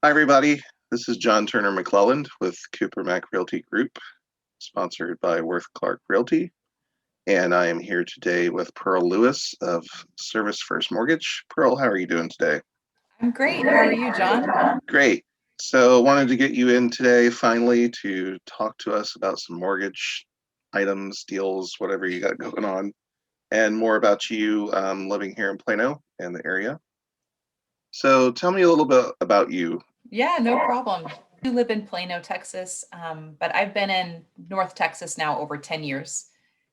Hi, everybody. This is John Turner-McClelland with Cooper Mac Realty Group, sponsored by Worth Clark Realty. And I am here today with Pearl Lewis of Service First Mortgage. Pearl, how are you doing today? I'm great. How are you, John? Great. So, wanted to get you in today finally to talk to us about some mortgage items, deals, whatever you got going on, and more about you living here in Plano and the area. So, tell me a little bit about you. Yeah, no problem. I live in Plano, Texas, but I've been in North Texas now over 10 years.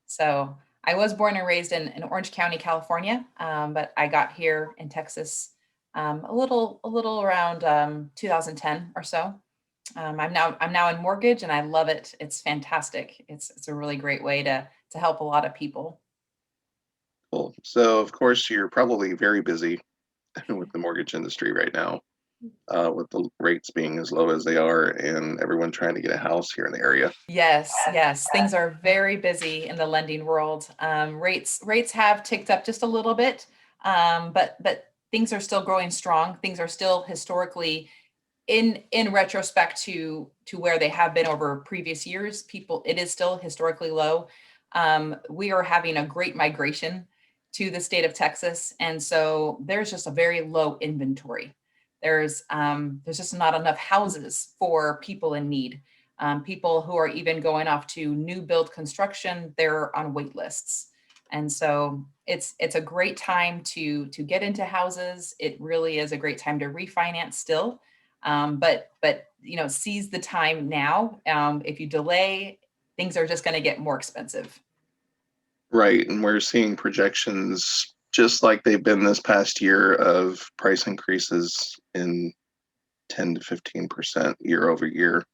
So I was born and raised in Orange County, California, but I got here in Texas a little around 2010 or so. I'm now in mortgage and I love it. It's fantastic. It's a really great way to help a lot of people. Cool. So, of course, you're probably very busy with the mortgage industry right now, with the rates being as low as they are and everyone trying to get a house here in the area. Yes, yes, things are very busy in the lending world. Rates have ticked up just a little bit, but things are still growing strong. Things are still historically in retrospect to where they have been over previous years. People, it is still historically low. We are having a great migration to the state of Texas, and so there's just a very low inventory. There's just not enough houses for people in need. People who are even going off to new build construction, they're on wait lists. And so it's a great time to get into houses. It really is a great time to refinance still. But seize the time now. If you delay, things are just going to get more expensive. Right. And we're seeing projections just like they've been this past year of price increases in 10 to 15% year over year.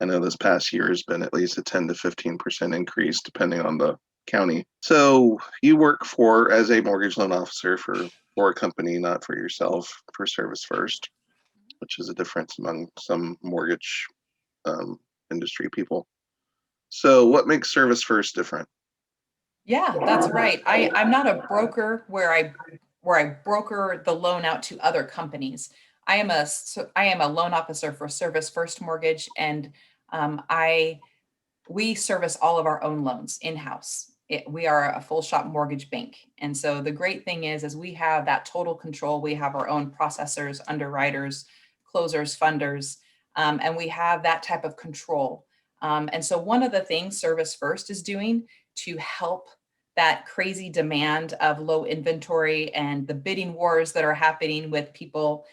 I know this past year has been at least a 10 to 15% increase depending on the county. So you work for as a mortgage loan officer for a company, not for yourself, for Service First, which is a difference among some mortgage um, industry people. So what makes Service First different? Yeah, that's right. I'm not a broker where I broker the loan out to other companies. I am a loan officer for Service First Mortgage, and I we service all of our own loans in-house. We are a full shop mortgage bank. And so the great thing is we have that total control. We have our own processors, underwriters, closers, funders, and we have that type of control. And so one of the things Service First is doing to help that crazy demand of low inventory and the bidding wars that are happening with people,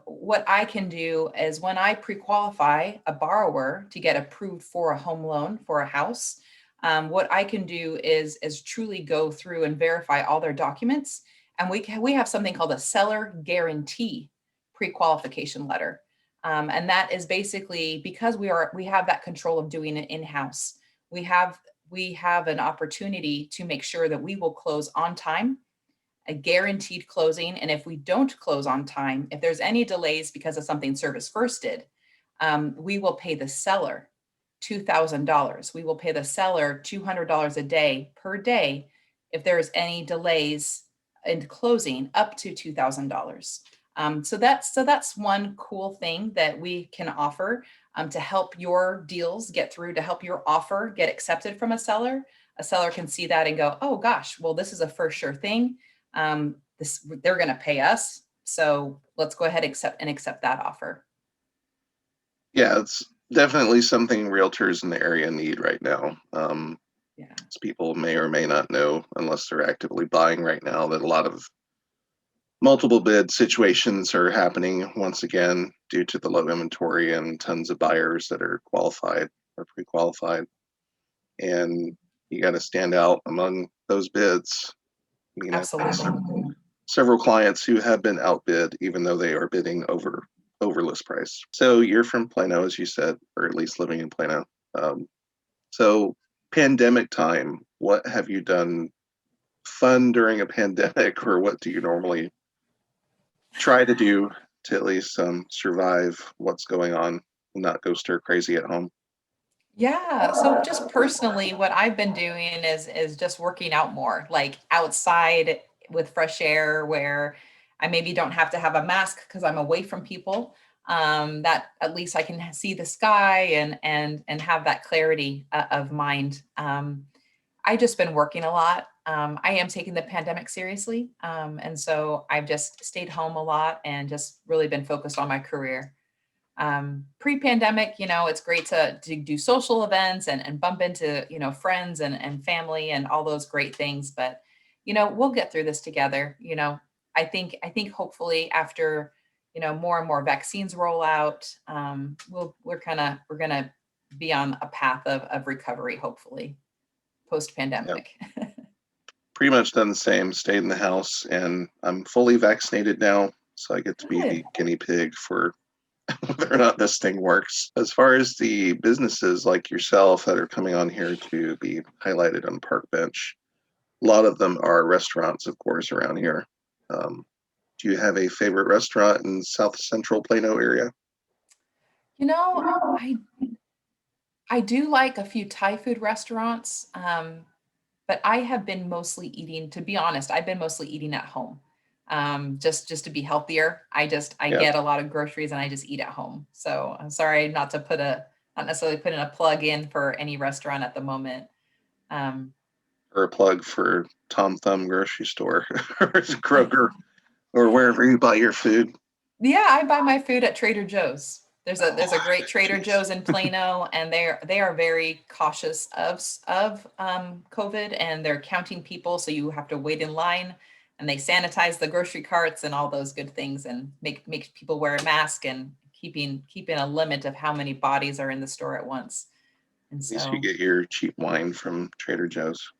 what I can do is when I pre-qualify a borrower to get approved for a home loan for a house, what I can do is truly go through and verify all their documents, and we have something called a seller guarantee pre-qualification letter, and that is basically because we have that control of doing it in house. We have we have an opportunity to make sure that we will close on time, a guaranteed closing. And if we don't close on time, if there's any delays because of something Service First did, we will pay the seller $2,000. We will pay the seller $200 a day per day if there's any delays in closing, up to $2,000. So that's one cool thing that we can offer, to help your deals get through, to help your offer get accepted from a seller. A seller can see that and go, oh gosh, well, this is a for sure thing. They're going to pay us, so let's go ahead and accept that offer. Yeah, it's definitely something realtors in the area need right now. Yeah, As people may or may not know, unless they're actively buying right now, that a lot of multiple bid situations are happening once again due to the low inventory and tons of buyers that are qualified or pre-qualified. And you got to stand out among those bids. I mean, I've had absolutely. several clients who have been outbid even though they are bidding over list price. So you're from Plano, as you said, or at least living in Plano. So pandemic time, what have you done fun during a pandemic, or what do you normally try to do to at least survive what's going on and not go stir crazy at home? Yeah. So just personally, what I've been doing is just working out more, like outside with fresh air, where I maybe don't have to have a mask because I'm away from people. that at least I can see the sky and have that clarity of mind. I just been working a lot. I am taking the pandemic seriously. And so I've just stayed home a lot and just really been focused on my career. Pre-pandemic, it's great to do social events and bump into, friends and family and all those great things. But, we'll get through this together. I think hopefully after, more and more vaccines roll out, we're going to be on a path of recovery, hopefully post Yeah, pandemic. pretty much done the same. Stayed in the house, and I'm fully vaccinated now, so I get to be Good. the guinea pig for whether or not this thing works. As far as the businesses like yourself that are coming on here to be highlighted on Park Bench, a lot of them are restaurants, of course, around here. Um, do you have a favorite restaurant in South Central Plano area? You know, I I do like a few Thai food restaurants, but I have been mostly eating. To be honest, I've been mostly eating at home, just to be healthier. I Yeah, get a lot of groceries and I just eat at home. So I'm sorry not necessarily put in a plug in for any restaurant at the moment. Um, or a plug for Tom Thumb grocery store or Kroger or wherever you buy your food. Yeah, I buy my food at Trader Joe's. There's a great Trader Jeez. Joe's in Plano, and they are very cautious of COVID, and they're counting people, so you have to wait in line, and they sanitize the grocery carts and all those good things, and make people wear a mask and keeping a limit of how many bodies are in the store at once. And At least you so get your cheap wine from Trader Joe's.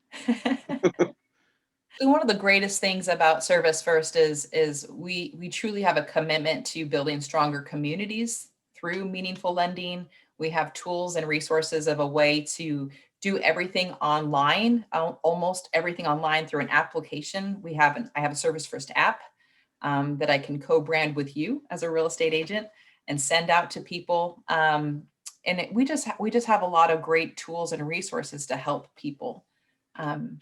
one of the greatest things about Service First is we truly have a commitment to building stronger communities through meaningful lending. We have tools and resources of a way to do everything online, almost everything online through an application. I have a Service First app that I can co-brand with you as a real estate agent and send out to people. We just have a lot of great tools and resources to help people. Um,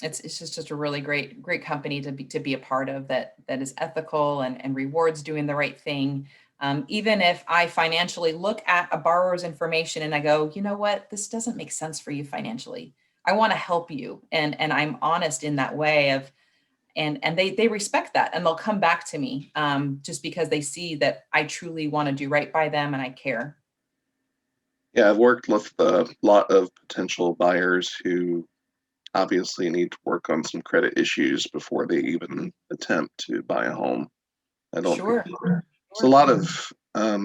it's just a really great company to be a part of that is ethical and rewards doing the right thing. Even if I financially look at a borrower's information and I go, you know what, this doesn't make sense for you financially. I want to help you, and I'm honest in that way of, and they respect that, and they'll come back to me just because they see that I truly want to do right by them and I care. Yeah, I've worked with a lot of potential buyers who obviously need to work on some credit issues before they even attempt to buy a home. I don't think Sure. it's a lot of, I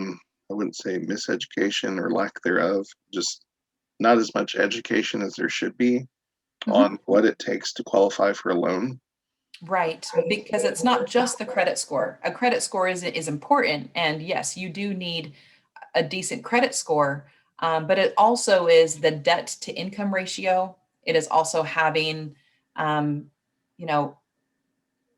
wouldn't say miseducation or lack thereof, just not as much education as there should be Mhm. on what it takes to qualify for a loan. Right, because it's not just the credit score. A credit score is important, and yes, you do need a decent credit score, but it also is the debt to income ratio. It is also having, um, you know,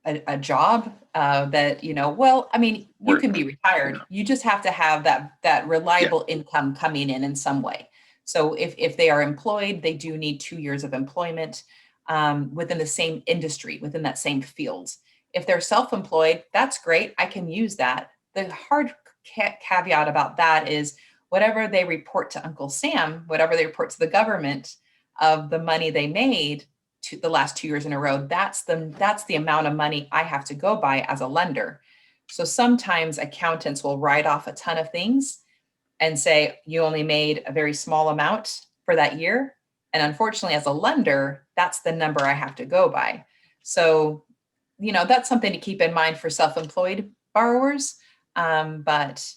a job that well, I mean, you Or can be retired. You just have to have that yeah, reliable income coming in some way. So if they are employed, they do need 2 years of employment within the same industry, within that same field. If they're self-employed, that's great. I can use that. The hard caveat about that is whatever they report to Uncle Sam, whatever they report to the government of the money they made to the last 2 years in a row, that's the amount of money I have to go by as a lender. So sometimes accountants will write off a ton of things and say you only made a very small amount for that year. And unfortunately, as a lender, that's the number I have to go by. So, that's something to keep in mind for self-employed borrowers. But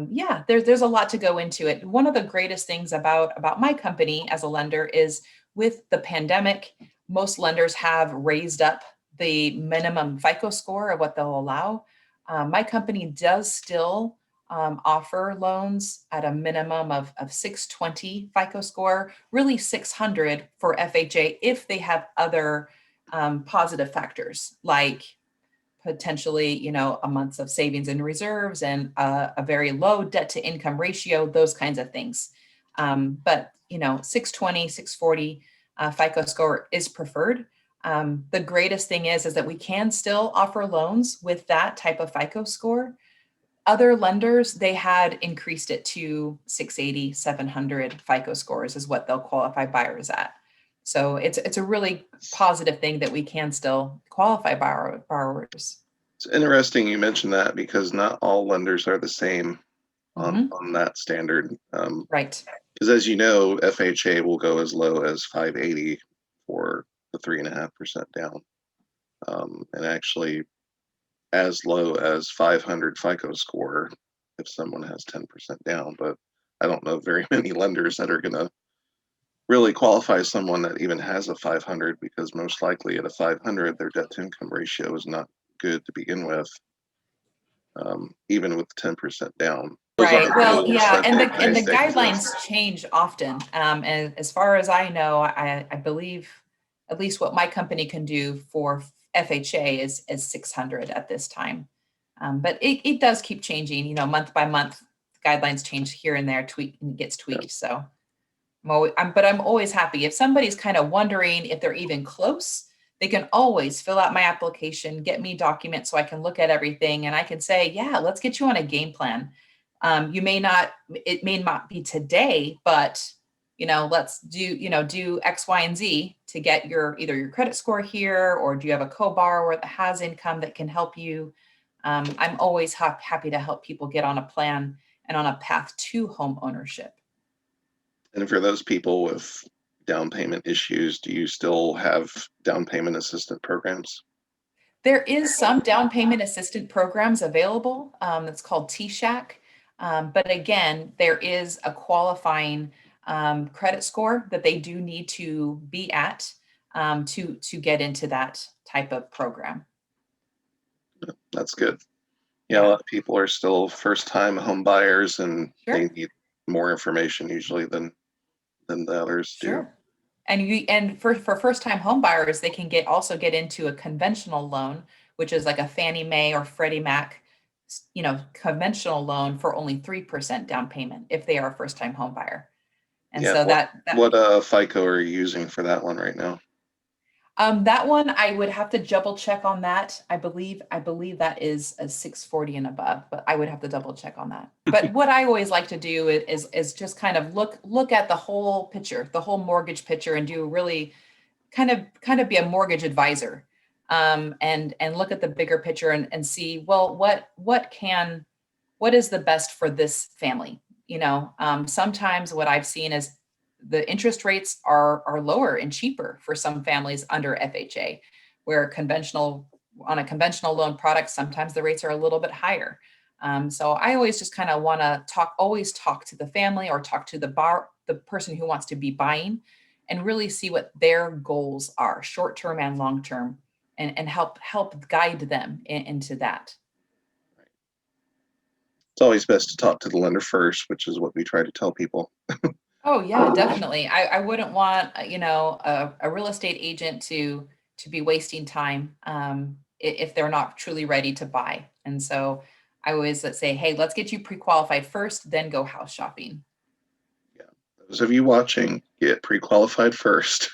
yeah, there's a lot to go into it. One of the greatest things about my company as a lender is with the pandemic, most lenders have raised up the minimum FICO score of what they'll allow. My company does still offer loans at a minimum of 620 FICO score, really 600 for FHA if they have other positive factors like potentially, a month of savings and reserves and a very low debt to income ratio, those kinds of things. But 620, 640 FICO score is preferred. The greatest thing is that we can still offer loans with that type of FICO score. Other lenders, they had increased it to 680, 700 FICO scores is what they'll qualify buyers at. So it's a really positive thing that we can still qualify borrowers. It's interesting you mentioned that because not all lenders are the same on that standard. Right. Because as you know, FHA will go as low as 580 for the 3.5% down, and actually as low as 500 FICO score if someone has 10% down. But I don't know very many lenders that are going to really qualify someone that even has a 500, because most likely at a 500, their debt to income ratio is not good to begin with, even with 10% down. Those Right. are Well, goals yeah, that and the they exist. guidelines change often. And as far as I know, I believe at least what my company can do for FHA is 600 at this time. But it does keep changing, month by month. Guidelines change here and there, tweak and gets Yeah. tweaked. So but I'm always happy if somebody's kind of wondering if they're even close. They can always fill out my application, get me documents so I can look at everything, and I can say, yeah, let's get you on a game plan. It may not be today, but let's do X, Y, and Z to get either your credit score here, or do you have a co-borrower that has income that can help you? I'm always happy to help people get on a plan and on a path to home ownership. And for those people with down payment issues, do you still have down payment assistance programs? There is some down payment assistant programs available. That's called TShack. But again, there is a qualifying credit score that they do need to be at to get into that type of program. That's good. Yeah, a Yeah, lot of people are still first-time home buyers, and they sure, need more information usually than the others do. sure. And for first time home buyers, they can also get into a conventional loan, which is like a Fannie Mae or Freddie Mac, conventional loan for only 3% down payment if they are a first time home buyer. And Yeah, so what that what FICO are you using for that one right now? that one I would have to double check on that. I believe that is a 640 and above, but I would have to double check on that. But what I always like to do is just kind of look at the whole picture, the whole mortgage picture, and do really kind of be a mortgage advisor, and look at the bigger picture and see, well, what is the best for this family. Sometimes what I've seen is the interest rates are lower and cheaper for some families under FHA, where on a conventional loan product, sometimes the rates are a little bit higher. So I always just kind of want to always talk to the family, or talk to the person who wants to be buying, and really see what their goals are, short term and long term, and help guide them into that. It's always best to talk to the lender first, which is what we try to tell people. Oh yeah, definitely. I wouldn't want a real estate agent to be wasting time, if they're not truly ready to buy. And so I always let's say, hey, let's get you pre-qualified first, then go house shopping. Yeah. Those of you watching, get pre-qualified first.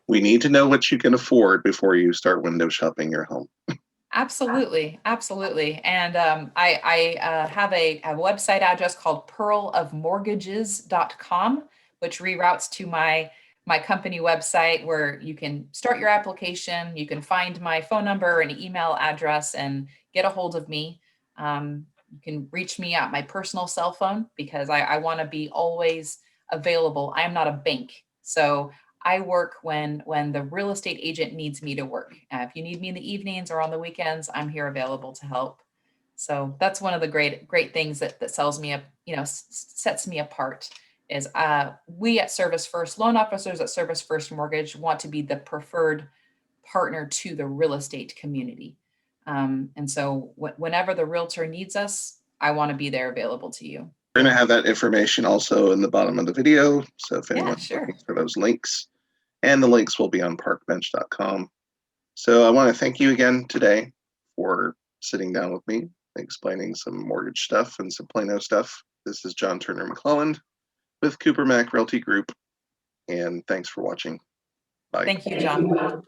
We need to know what you can afford before you start window shopping your home. Absolutely, absolutely. And I have a website address called pearlofmortgages.com, which reroutes to my company website, where you can start your application. You can find my phone number and email address and get a hold of me. You can reach me at my personal cell phone, because I want to be always available. I am not a bank. So I work when the real estate agent needs me to work. If you need me in the evenings or on the weekends, I'm here available to help. So that's one of the great things that sells me up, sets me apart, is we at Service First, loan officers at Service First Mortgage, want to be the preferred partner to the real estate community. And so whenever the realtor needs us, I want to be there available to you. We're going to have that information also in the bottom of the video. So if Yeah, anyone's sure. looking for those links, and the links will be on parkbench.com. So I want to thank you again today for sitting down with me, explaining some mortgage stuff and some Plano stuff. This is John Turner-McClelland with Cooper Mac Realty Group, and thanks for watching. Bye. Thank you, John.